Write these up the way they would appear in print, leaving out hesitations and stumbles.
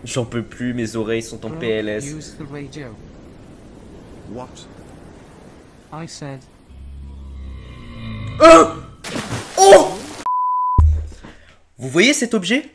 J'en peux plus, mes oreilles sont en PLS. Use the radio. What? I said. Oh! Vous voyez cet objet?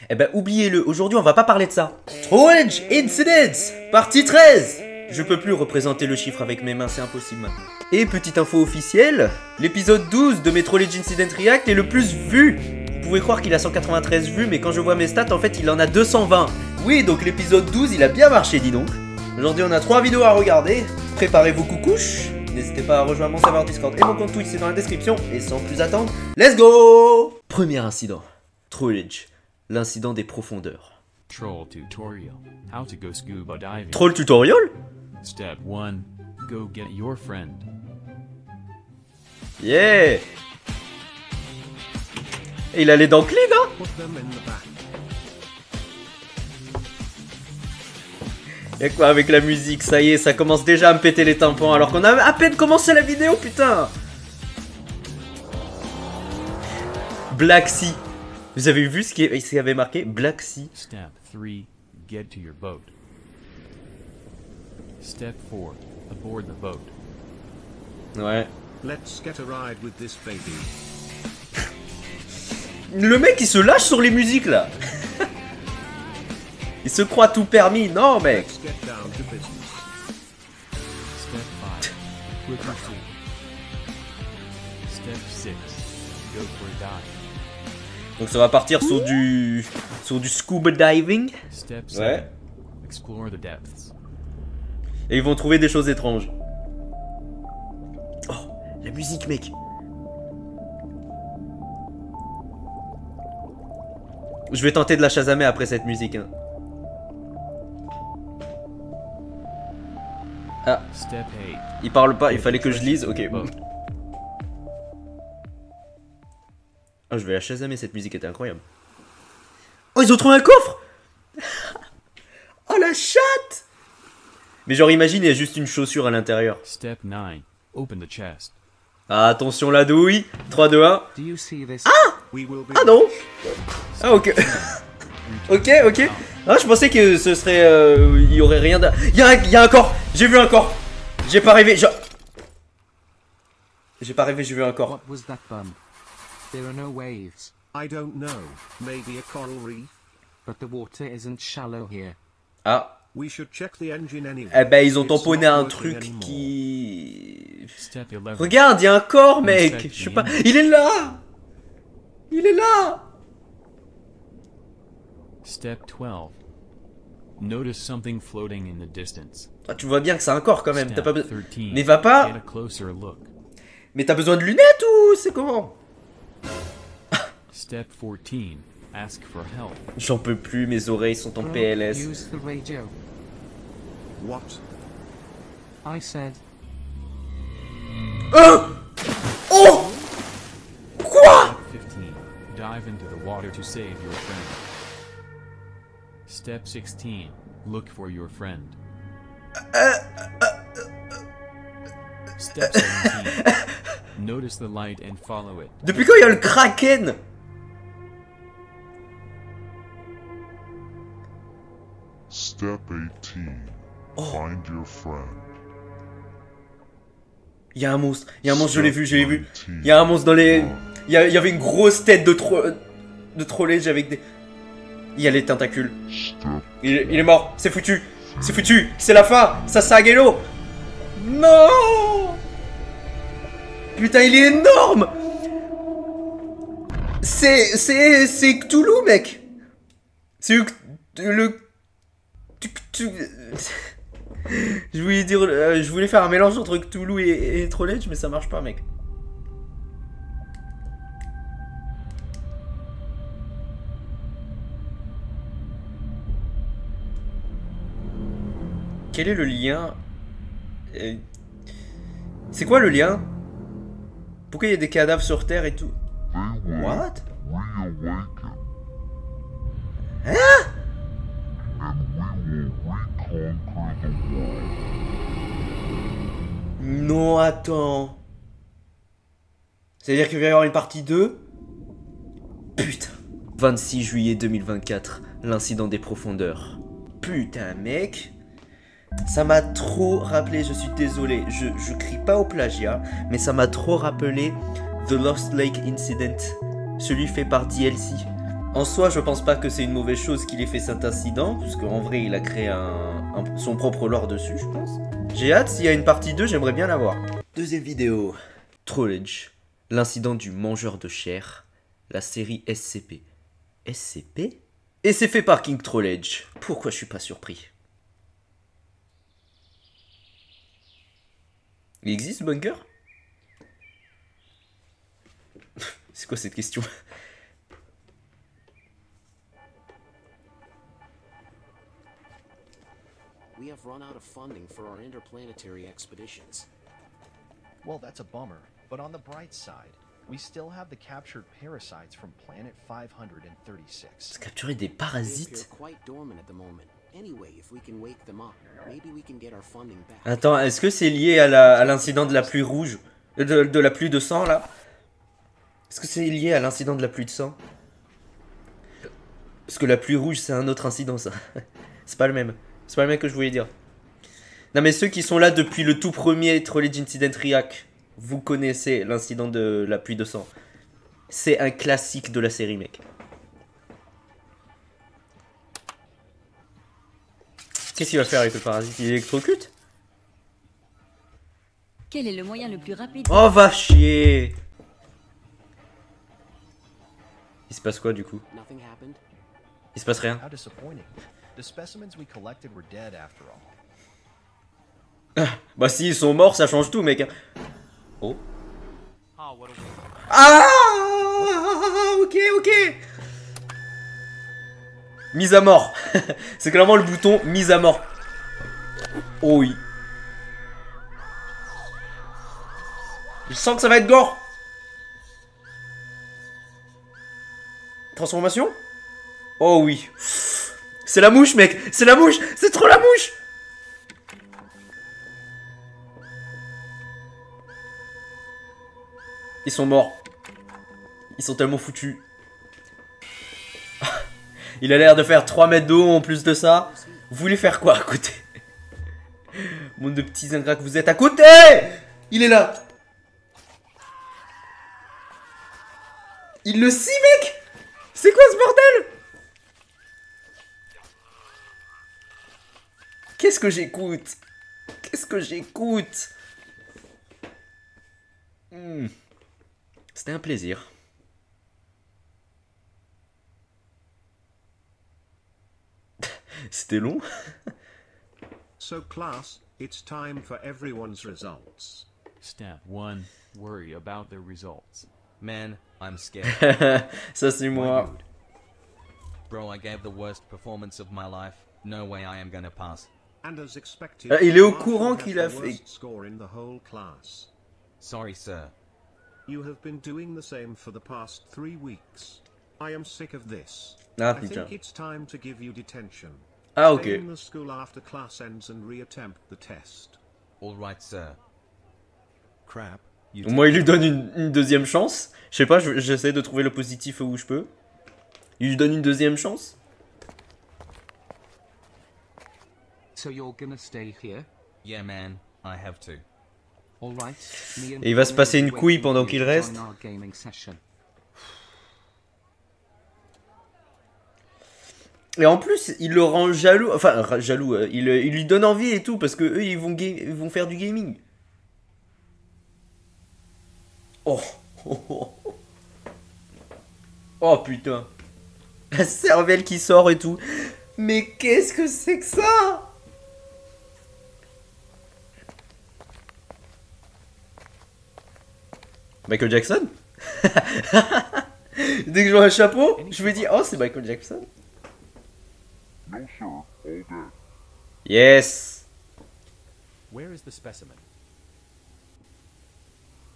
Eh ben, oubliez-le. Aujourd'hui, on va pas parler de ça. Trollage Incidents, partie 13. Je peux plus représenter le chiffre avec mes mains, c'est impossible maintenant. Et petite info officielle, l'épisode 12 de mes Trollage Incident React est le plus vu. Vous pouvez croire qu'il a 193 vues, mais quand je vois mes stats, en fait, il en a 220. Oui, donc l'épisode 12, il a bien marché, dis donc. Aujourd'hui, on a 3 vidéos à regarder. Préparez vos coucouches. N'hésitez pas à rejoindre mon serveur Discord et mon compte Twitch, c'est dans la description. Et sans plus attendre, let's go! Premier incident. Trollage. L'incident des profondeurs. Troll tutorial. How to go scuba diving. Troll tutorial? Step 1. Go get your friend. Yeah! Et il a les dents clean, hein? Put them in the back. Y'a quoi avec la musique? Ça y est, ça commence déjà à me péter les tympans alors qu'on a à peine commencé la vidéo, putain! Black Sea. Vous avez vu ce qui avait marqué? Black Sea. Step 3. Get to your boat. Step 4. Aboard the boat. Ouais. Let's get a ride with this baby. Le mec il se lâche sur les musiques là. Il se croit tout permis, non mec. Let's get down to business. Step 5. Quit your sleep. Step 6. Go for a dive. Donc ça va partir sur du scuba diving. Step 7. Ouais. Explore the depths. Et ils vont trouver des choses étranges. Oh, la musique mec. Je vais tenter de la chasamer après cette musique. Hein. Ah, Step 8. il parle pas, il fallait que je lise. Ok. Boat. Oh, je vais la chasamer, cette musique était incroyable. Oh, ils ont trouvé un coffre. Oh, la chatte. Mais genre, imagine, il y a juste une chaussure à l'intérieur. Step 9. Open the chest. Ah, attention la douille. 3, 2, 1. Do you see this? We will be Ah non. Ah, ok. Ok, ok. Ah, je pensais que ce serait... il y aurait rien de... Il y a un corps. J'ai vu un corps. J'ai pas rêvé. J'ai pas rêvé, j'ai vu un corps. What was that bump? There are no waves, I don't know. Maybe a coral reef? but the water isn't shallow here. Ah. We should check the engine anyway. Eh ben, ils ont It's tamponné not un working truc anymore. qui... Step 11. Regarde, il y a un corps, mec. Je sais pas... Il est là. Il est là. Step 12. Notice something floating in the distance. Ah, tu vois bien que c'est un corps quand même. T'as Step pas besoin... 13. Mais va pas... Get a closer look. Mais t'as besoin de lunettes ou c'est comment? Step 14. Ask for help. J'en peux plus, mes oreilles sont en PLS. Use the radio. What? I said. Oh! Quoi? Step 15. Dive into the water to save your friend. Step 16. Look for your friend. Step 17. Notice the light and follow it. Depuis quand il y a le Kraken? Step 18. Find your friend. Il y a un monstre. Il y a un monstre, je l'ai vu, je l'ai vu. Il y a un monstre dans les... Il y avait une grosse tête de trollage avec des... Il y a les tentacules. Il est mort. C'est foutu. C'est foutu. C'est la fin. Ça Sagelo. Non. Putain, il est énorme. C'est Cthulhu, mec. C'est le... Je voulais dire... je voulais faire un mélange entre Cthulhu et Trollage, mais ça marche pas, mec. Quel est le lien? C'est quoi le lien? Pourquoi il y a des cadavres sur Terre et tout? What? Reawaken. Hein? And we will reconquer the world. Non, attends. C'est-à-dire qu'il va y avoir une partie 2? Putain. 26 juillet 2024. l'incident des profondeurs. Putain, mec. Ça m'a trop rappelé, je suis désolé, je crie pas au plagiat, mais ça m'a trop rappelé The Lost Lake Incident, celui fait par DLC. En soi, je pense pas que c'est une mauvaise chose qu'il ait fait cet incident, parce qu'en vrai, il a créé son propre lore dessus, je pense. J'ai hâte, s'il y a une partie 2, j'aimerais bien la voir. Deuxième vidéo. Trollage. L'incident du mangeur de chair. La série SCP. SCP? Et c'est fait par King Trollage. Pourquoi je suis pas surpris? Il existe ce bunker? C'est quoi cette question? We have run out of funding for our interplanetary expeditions. Well, that's a bummer, but on the bright side, we still have the captured parasites from Planet 536. Capturer des They appear parasites? quite dormant at the moment. Anyway, if we can wake them up, maybe we can get our funding back. Attends, est-ce que c'est lié à l'incident de la pluie rouge? De la pluie de sang, là? Est-ce que c'est lié à l'incident de la pluie de sang? Parce que la pluie rouge, c'est un autre incident, ça. C'est pas le même. C'est pas le même que je voulais dire. Non, mais ceux qui sont là depuis le tout premier Trollage Incident React, vous connaissez l'incident de la pluie de sang. C'est un classique de la série, mec. Qu'est-ce qu'il va faire avec le parasite? Il électrocute? Quel est le moyen le plus rapide? Oh, va chier! Il se passe quoi, du coup? Nothing happened. Il se passe rien. How disappointing. The specimens we collected were dead after all. Bah, s'ils sont morts, ça change tout, mec. Oh. Ah! Ok, ok. Mise à mort. C'est clairement le bouton mise à mort. Oh oui. Je sens que ça va être gore. Transformation? Oh oui. C'est la mouche, mec. C'est la mouche. C'est trop la mouche. Ils sont morts. Ils sont tellement foutus. Il a l'air de faire 3 mètres d'eau en plus de ça. Vous voulez faire quoi à côté? Monde de petits ingrats que vous êtes à côté. Il est là. Il le scie, mec. C'est quoi ce bordel? Qu'est-ce que j'écoute? Qu'est-ce que j'écoute? C'était un plaisir. C'était long. So class, it's time for everyone's results. Step 1. Worry about the results. Man, I'm scared. Ça c'est moi. Bro, I gave the worst performance of my life. No way I am gonna pass. And as expected, Il est au Marshall courant has qu'il a the fait. worst score in the whole class. Sorry, sir. You have been doing the same for the past 3 weeks. I am sick of this. Ah, I putain. think it's time to give you detention. Ah, Stay ok. in the school after class ends and reattempt the test. All right, sir. Crap. You Moi, il lui donne une deuxième chance. Je sais pas, j'essaie de trouver le positif où je peux. Il lui donne une deuxième chance. So you're gonna stay here? Yeah, man, I have to. All right. Me and Et il va se Paul passer will une be couille waiting pendant for qu'il you to reste. join our gaming session. Et en plus, il le rend jaloux. Enfin, jaloux. Il lui donne envie et tout. Parce que eux, ils vont faire du gaming. Oh. Oh, oh. Oh putain. La cervelle qui sort et tout. Mais qu'est-ce que c'est que ça? Michael Jackson? Dès que je vois un chapeau, je me dis, oh, c'est Michael Jackson. No, sir. All dead. Yes. Where is the specimen?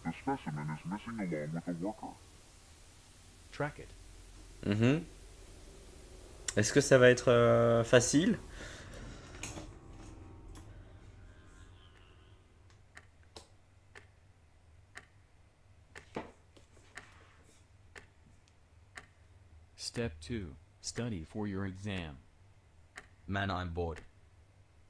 The specimen is missing along with the worker. Track it. Mhm. Est-ce que ça va être facile? Step 2. Study for your exam. Man, I'm bored.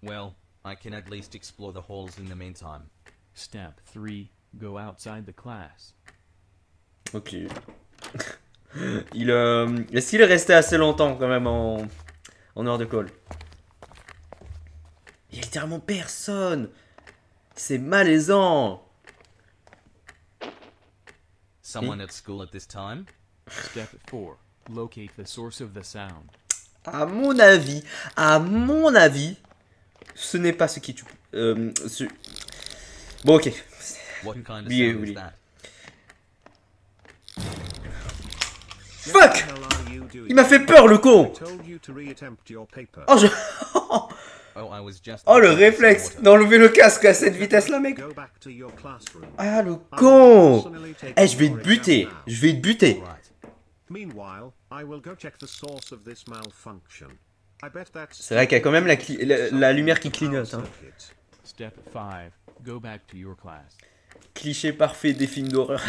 Well, I can at least explore the halls in the meantime. Step 3. Go outside the class. Ok. Est-ce qu'il est resté assez longtemps quand même en heure de colle? Il y a littéralement personne. C'est malaisant. Someone at school at this time? Step 4. Locate the source of the sound. À mon avis, ce n'est pas ce qui tue. Bon, ok. What kind of Oui, sound oui. is that? Fuck! Il m'a fait peur, le con! Oh, je... Oh, le réflexe d'enlever le casque à cette vitesse-là, mec! Ah, le con! Eh, je vais te buter! Je vais te buter! C'est vrai qu'il y a quand même la lumière qui clignote. Hein. Step 5. Go back to your class. Cliché parfait des films d'horreur.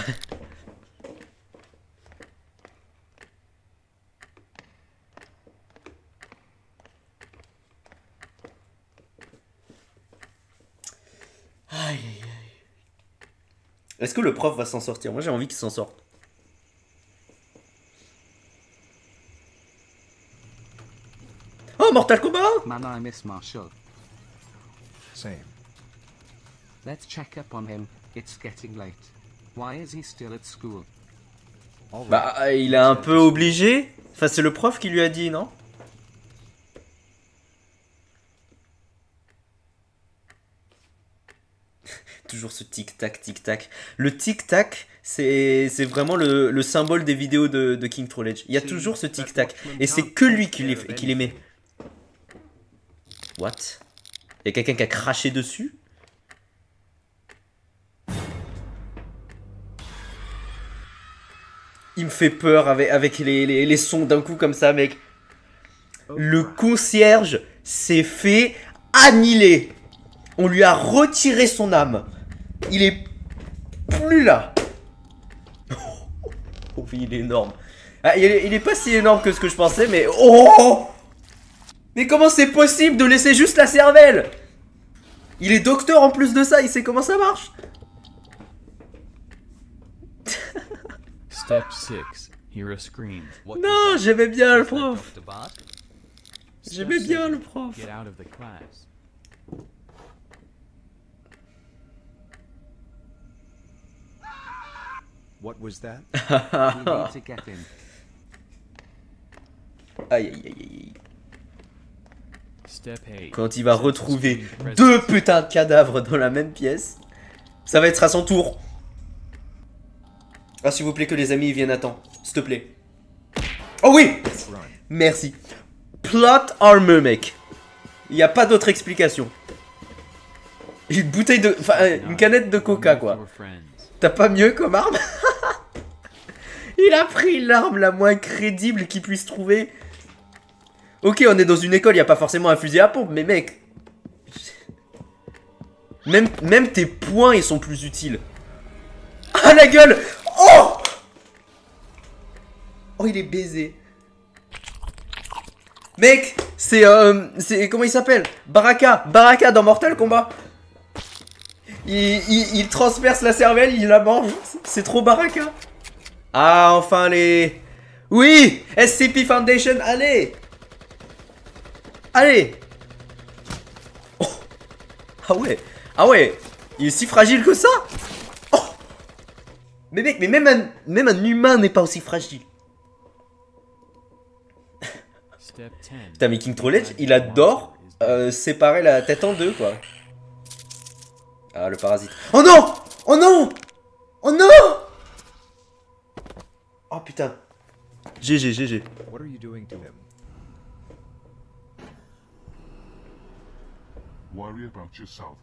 Aïe, aïe, aïe. Est-ce que le prof va s'en sortir? Moi j'ai envie qu'il s'en sorte. Oh, Mortal Kombat! Man, I miss Marshall. Same. Let's check up on him. It's getting late. Why is he still at school? Bah, il est un peu obligé. Enfin, c'est le prof qui lui a dit, non? Toujours ce tic-tac, tic-tac. Le tic-tac, c'est vraiment le symbole des vidéos de King Troll Edge. Il y a toujours ce tic-tac. Et c'est que lui qui les met. What? Il y a quelqu'un qui a craché dessus? Il me fait peur avec les sons d'un coup comme ça, mec. Le concierge s'est fait annihiler. On lui a retiré son âme. Il est plus là. Oh oui, il est énorme. Ah, il est pas si énorme que ce que je pensais, mais... Oh! Mais comment c'est possible de laisser juste la cervelle? Il est docteur en plus de ça, il sait comment ça marche. Step 6. Hear a scream. Non, j'aimais bien le prof. J'aimais bien le prof. Get out of the class. What was that? We need to get in. Aïe aïe aïe aïe. Step 8. Quand il va retrouver deux putains de cadavres dans la même pièce, ça va être à son tour. Ah, s'il vous plaît, que les amis viennent à temps. S'il te plaît. Oh oui! Merci. Plot armor, mec. Il n'y a pas d'autre explication. Une bouteille de... Enfin, une canette de coca, quoi. T'as pas mieux comme arme? Il a pris l'arme la moins crédible qu'il puisse trouver. Ok, on est dans une école, il n'y a pas forcément un fusil à pompe, mais mec... Même tes poings, ils sont plus utiles. Ah, la gueule! Oh! Oh, il est baisé. Mec, c'est... Comment il s'appelle? Baraka. Baraka dans Mortal Kombat. Il transperce la cervelle, il la mange. C'est trop Baraka. Ah, enfin les... Oui! SCP Foundation, allez! Allez! Oh! Ah ouais! Ah ouais! Il est si fragile que ça? Oh! Mais mec, mais même un humain n'est pas aussi fragile. Putain, mais King Troll Edge, il adore séparer la tête en deux, quoi. Ah, le parasite. Oh non! Oh non! Oh non! Oh putain. GG, GG. What are you doing to him? Worry about yourself.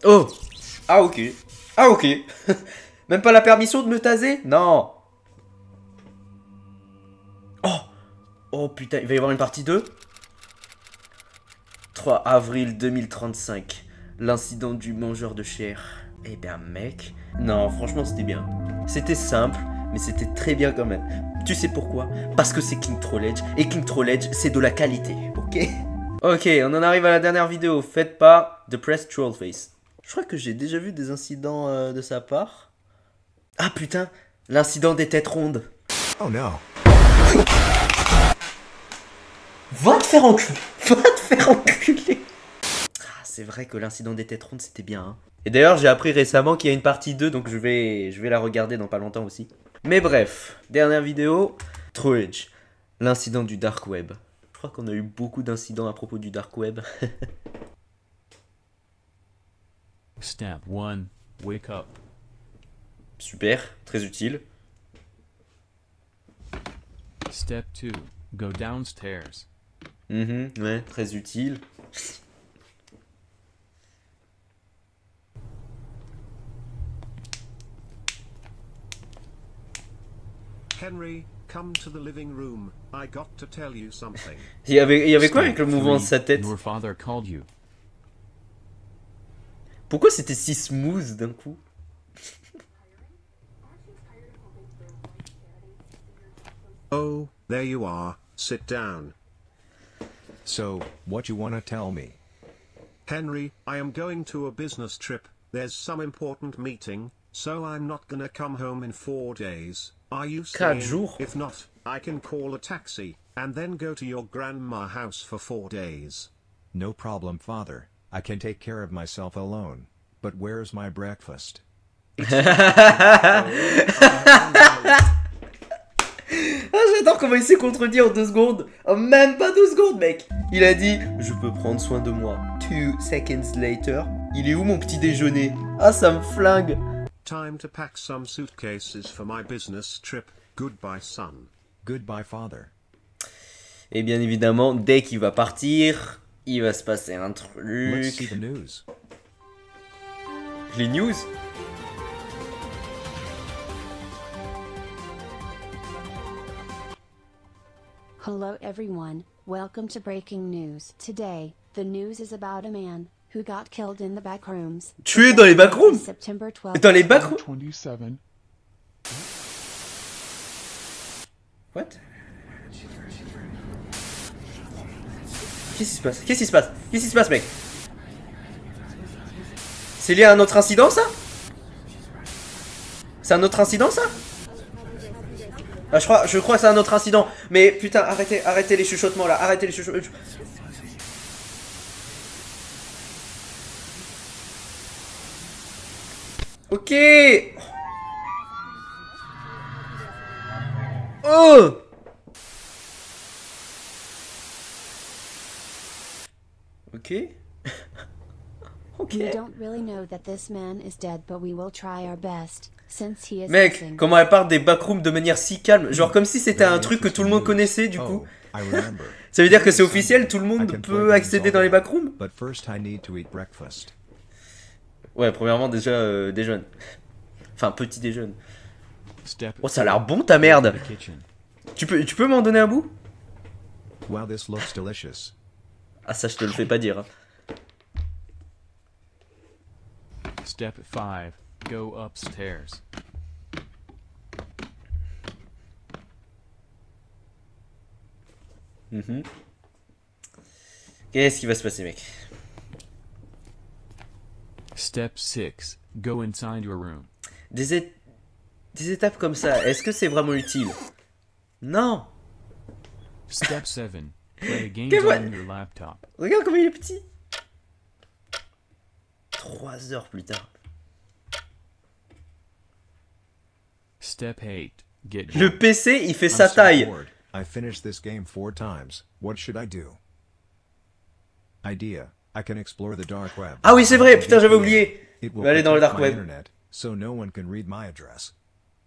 Oh! Ah ok. Ah ok. Même pas la permission de me taser? Non. Oh! Oh putain, il va y avoir une partie 2? 3 avril 2035. L'incident du mangeur de chair. Eh bien mec. Non, franchement c'était bien. C'était simple, mais c'était très bien quand même. Tu sais pourquoi? Parce que c'est King Troll Edge, et King Troll Edge, c'est de la qualité, ok? Ok, on en arrive à la dernière vidéo, faite par The Press Trollface. Je crois que j'ai déjà vu des incidents de sa part. Ah putain, l'incident des têtes rondes. Oh non. Va te faire enculer. Va te faire enculer. Ah, c'est vrai que l'incident des têtes rondes, c'était bien. Hein. Et d'ailleurs, j'ai appris récemment qu'il y a une partie 2, donc je vais la regarder dans pas longtemps aussi. Mais bref, dernière vidéo. Troll Edge, l'incident du Dark Web. Je crois qu'on a eu beaucoup d'incidents à propos du Dark Web. Step 1. Wake up. Super, très utile. Step 2. Go downstairs. Ouais, très utile. Henry, come to the living room. I got to tell you something. Il y avait quoi avec le mouvement de sa tête? Your father called you. Pourquoi c'était si smooth d'un coup? Oh, there you are. Sit down. So, what you wanna tell me? Henry, I am going to a business trip. There's some important meeting, so I'm not gonna come home in 4 days. Are you 4 staying? jours? If not, I can call a taxi, and then go to your grandma's house for 4 days. No problem, father. I can take care of myself alone. But where's my breakfast? Ah, j'adore comment il s'est contredit en 2 secondes. Oh, même pas 12 secondes, mec. Il a dit, je peux prendre soin de moi. 2 seconds later. Il est où mon petit déjeuner? Ah, ça me flingue. Time to pack some suitcases for my business trip. Goodbye, son. Goodbye, father. Et bien évidemment, dès qu'il va partir, il va se passer un Let's see truc. the news. Les news? Hello everyone, welcome to Breaking News. Today, the news is about a man who got killed in the backrooms. Tué dans les backrooms? September 12th. Dans les backrooms? 27. What? Qu'est-ce qui se passe? Qu'est-ce qui se passe? Qu'est-ce qui se passe, mec? C'est lié à un autre incident, ça? C'est un autre incident, ça? Ah, je crois que c'est un autre incident. Mais putain, arrêtez les chuchotements là. Arrêtez les chuchotements. Ok. Oh. Ok. Ok. We don't really know that this man is dead, but we will try our best. Since he is Mec, missing. comment elle parle des backrooms de manière si calme. Genre comme si c'était un truc que tout le monde connaissait du coup. Ça veut dire que c'est officiel, tout le monde peut accéder dans les backrooms? But first I need to eat breakfast. Ouais, premièrement déjà déjeune. Enfin, petit déjeune. Step Oh, ça a l'air bon ta merde. the kitchen. Tu peux m'en donner un bout? Wow, this looks delicious. Ah, ça je te le fais pas dire. Hein. Step 5. Go upstairs. Qu'est-ce qui va se passer, mec? Step 6. Go inside your room. Des étapes comme ça, est-ce que c'est vraiment utile? Non. Step 7. Play games Quel on your laptop. Regarde comme il est petit. 3 heures plus tard. Step 8. Get Le bored. PC, il fait I'm sa so taille. bored. I finished this game 4 times. What should I do? Idea. I can explore the dark web. Ah oui, c'est vrai, putain, j'avais oublié. It On will va aller dans le protect dark my web. internet, so no one can read my address.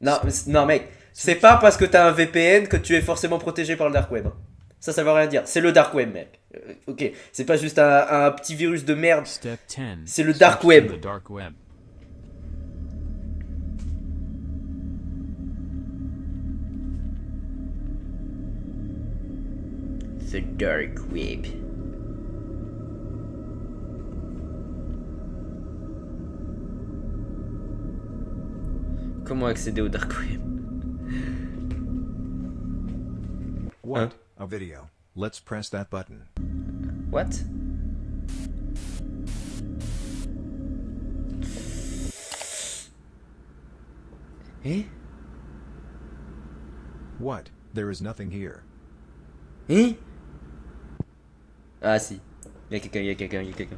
Non, non mec, c'est pas parce que t'as un VPN que tu es forcément protégé par le dark web. Ça veut rien dire. C'est le dark web, mec. Ok, c'est pas juste un petit virus de merde. Step 10. C'est le dark Search web. for the dark web. The dark web. Comment accéder au dark web? What? A video. Let's press that button. What? Eh? What? There is nothing here. Eh? Ah si. Il y a quelqu'un, il y a quelqu'un, il y a quelqu'un.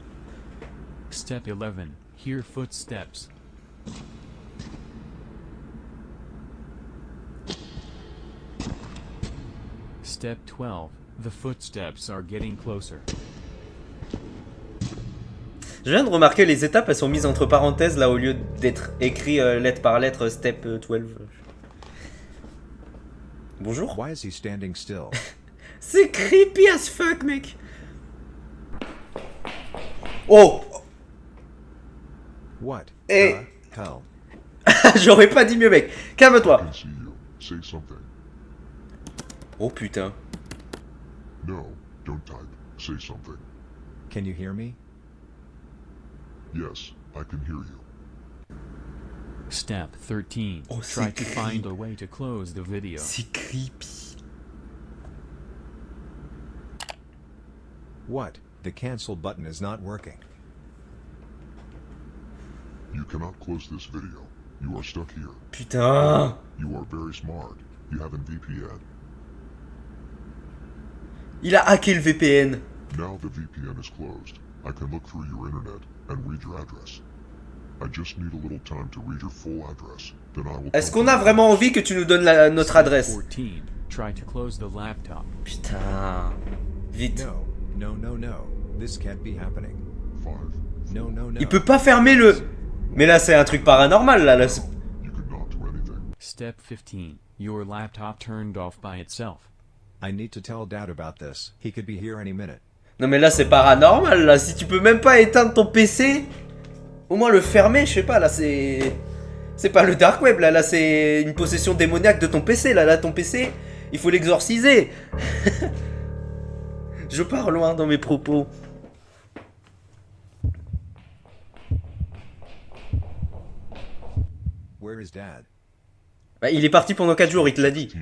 Step 11. Hear footsteps. Step 12. The footsteps are getting closer. Je viens de remarquer les étapes, elles sont mises entre parenthèses là au lieu d'être écrit lettre par lettre, step 12. Bonjour. Why is he standing still? C'est creepy as fuck, mec. Oh. What? Eh. Hell. J'aurais pas dit mieux, mec. Calme-toi. I see you. Say something. Oh putain. No, don't type. Say something. Can you hear me? Yes, I can hear you. Step 13. Oh, Try to find a way to close the video. C'est creepy. What? The cancel button is not working. You cannot close this video. You are stuck here. Putain. You are very smart. You have a VPN. Il a hacké le VPN. Now the VPN is closed. I can look through your internet and read your address. I just need a little time to read your full address. Then I will. Est-ce qu'on a vraiment envie que tu nous donnes notre adresse? 14. Try to close the laptop. Putain. Vite. No, no, no, no. This can't be happening. 5. No, no, no. Il peut pas fermer le... Mais là c'est un truc paranormal là. You could not do anything. Step 15. Your laptop turned off by itself. I need to tell Dad about this. He could be here any minute. Non mais là c'est paranormal là. Si tu peux même pas éteindre ton PC, au moins le fermer, je sais pas là c'est... C'est pas le dark web là, c'est une possession démoniaque de ton PC là ton PC, il faut l'exorciser. Je pars loin dans mes propos. Where is Dad? Bah, il est parti pendant 4 jours, il te l'a dit.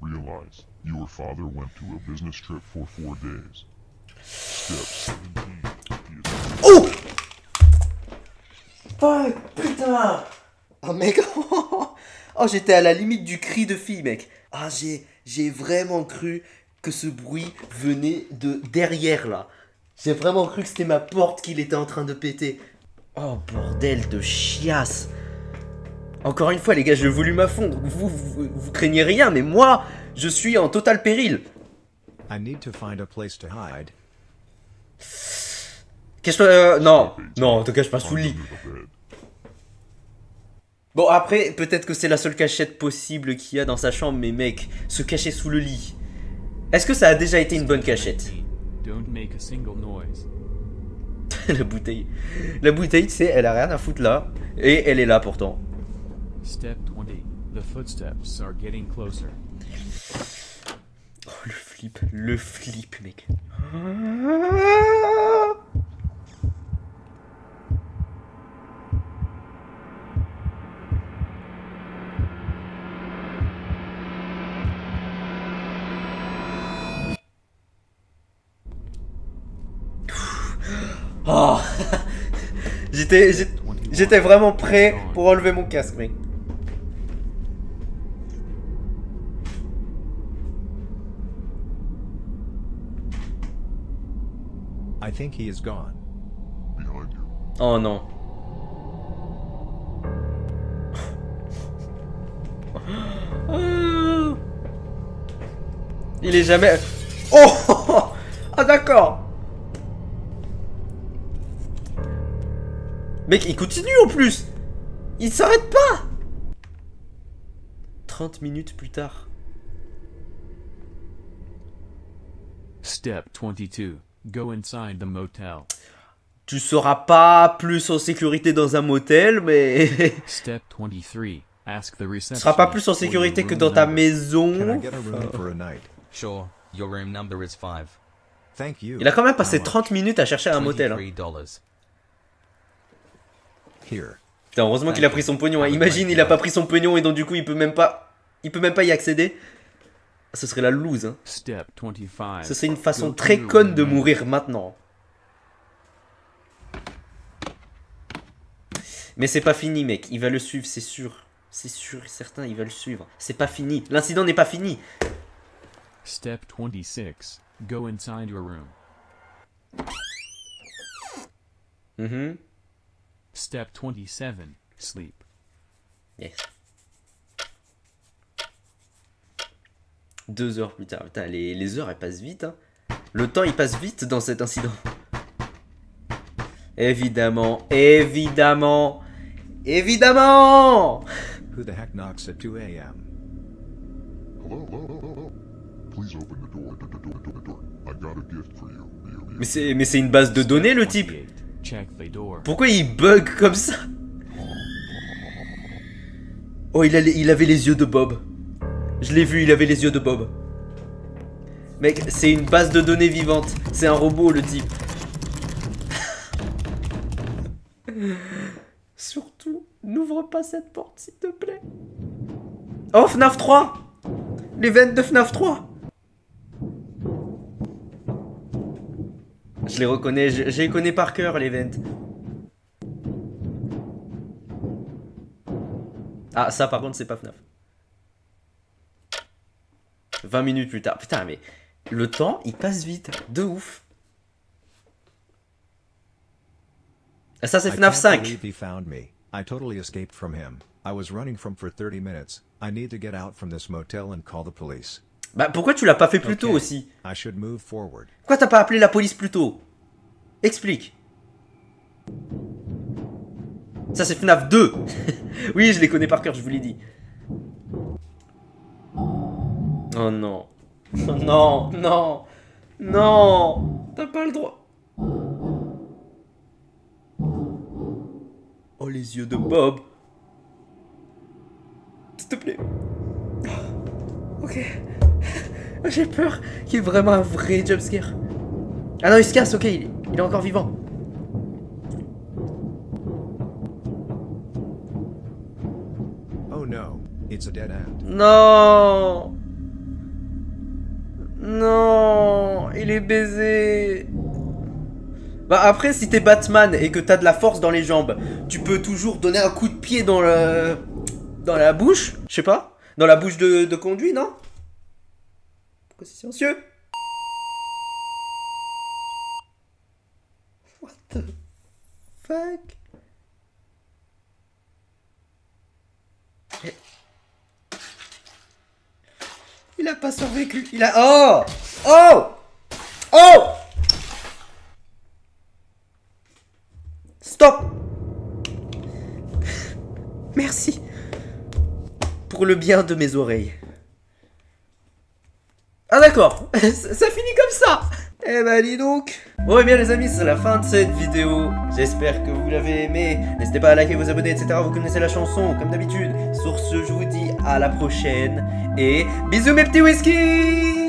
Realize your father went to a business trip for 4 days. Step 17. Oh! Fuck, putain! Oh mec, oh j'étais à la limite du cri de fille mec. Ah j'ai vraiment cru que ce bruit venait de derrière là. J'ai vraiment cru que c'était ma porte qu'il était en train de péter. Oh bordel de chiasse. Encore une fois les gars, j'ai voulu m'affondre. Vous craignez rien, mais moi, je suis en total péril. I need to find a place to hide. Cache-toi... non, te cache pas sous le lit. Bon après, peut-être que c'est la seule cachette possible qu'il y a dans sa chambre, mais mec, se cacher sous le lit. Est-ce que ça a déjà été une bonne cachette? Don't make a single noise. La bouteille, tu sais, elle a rien à foutre là, et elle est là pourtant. Step 20. The footsteps are getting closer. Oh le flip mec. Oh. J'étais vraiment prêt pour enlever mon casque, mec. I think he is gone. Behind you. Oh non. Il est jamais... Oh. Ah d'accord. Mec, il continue en plus. Il s'arrête pas. 30 minutes plus tard. Step 22. Go inside the motel. Tu seras pas plus en sécurité dans un motel, mais... Step 23. Ask the receptionist. Tu seras pas plus en sécurité que dans ta maison. Can I get a room for a night? Sure, your room number is 5. Thank you. Il a quand même passé 30 minutes à chercher un motel. Hein. $23. Here. Putain, heureusement qu'il a pris son pognon. Hein. Imagine, il a pas pris son pognon et donc du coup il peut même pas y accéder. Ce serait la loose, hein. Step 25. Ce serait une façon Go très to conne de room. mourir maintenant. Mais c'est pas fini, mec. Il va le suivre, c'est sûr. C'est sûr et certain, il va le suivre. C'est pas fini. L'incident n'est pas fini. Step 26. Go inside your room. Step 27. Sleep. Yes. 2 heures plus tard. Putain, les heures, elles passent vite, hein. Le temps, il passe vite dans cet incident. Évidemment, évidemment, évidemment. Who the heck knocks at 2 a.m.? Hello, hello, hello, hello. Please open the door. The door. I got a gift for you. Mais c'est une base de données, le type. Check the door. Pourquoi il bug comme ça? Oh, il avait les yeux de Bob. Je l'ai vu, il avait les yeux de Bob. Mec, c'est une base de données vivante. C'est un robot, le type. Surtout, n'ouvre pas cette porte, s'il te plaît. Oh, FNAF 3. L'event de FNAF 3. Je les reconnais, je les connais par cœur, l'event. Ah, ça par contre, c'est pas FNAF. 20 minutes plus tard. Putain, mais le temps, il passe vite. De ouf. Ah, ça, c'est FNAF 5. He found me. I totally escaped from him. I was running from for 30 minutes. I need to get out from this motel and call the police. Bah, pourquoi tu l'as pas fait plus tôt aussi? I should move forward. Pourquoi t'as pas appelé la police plus tôt? Explique. Ça, c'est FNAF 2. Oui, je les connais par cœur, je vous l'ai dit. Oh non. Oh non, non. Non. T'as pas le droit. Oh, les yeux de Bob. S'il te plaît. Ok. J'ai peur qu'il y ait vraiment un vrai jumpscare. Ah non, il se casse, ok, il est encore vivant. Oh no, it's a dead end. Non. Non, il est baisé. Bah après, si t'es Batman et que t'as de la force dans les jambes, tu peux toujours donner un coup de pied dans le... dans la bouche, je sais pas. Dans la bouche de conduit, non? Pourquoi c'est silencieux? What the fuck? Il a pas survécu. Il a... Oh! Oh! Oh! Stop! Merci. Pour le bien de mes oreilles. Ah d'accord. Ça finit comme ça. Eh ben dis donc. Bon et bien les amis, c'est la fin de cette vidéo. J'espère que vous l'avez aimé. N'hésitez pas à liker, vous abonner, etc. Vous connaissez la chanson, comme d'habitude. Sur ce, je vous dis à la prochaine. Et bisous mes petits whisky.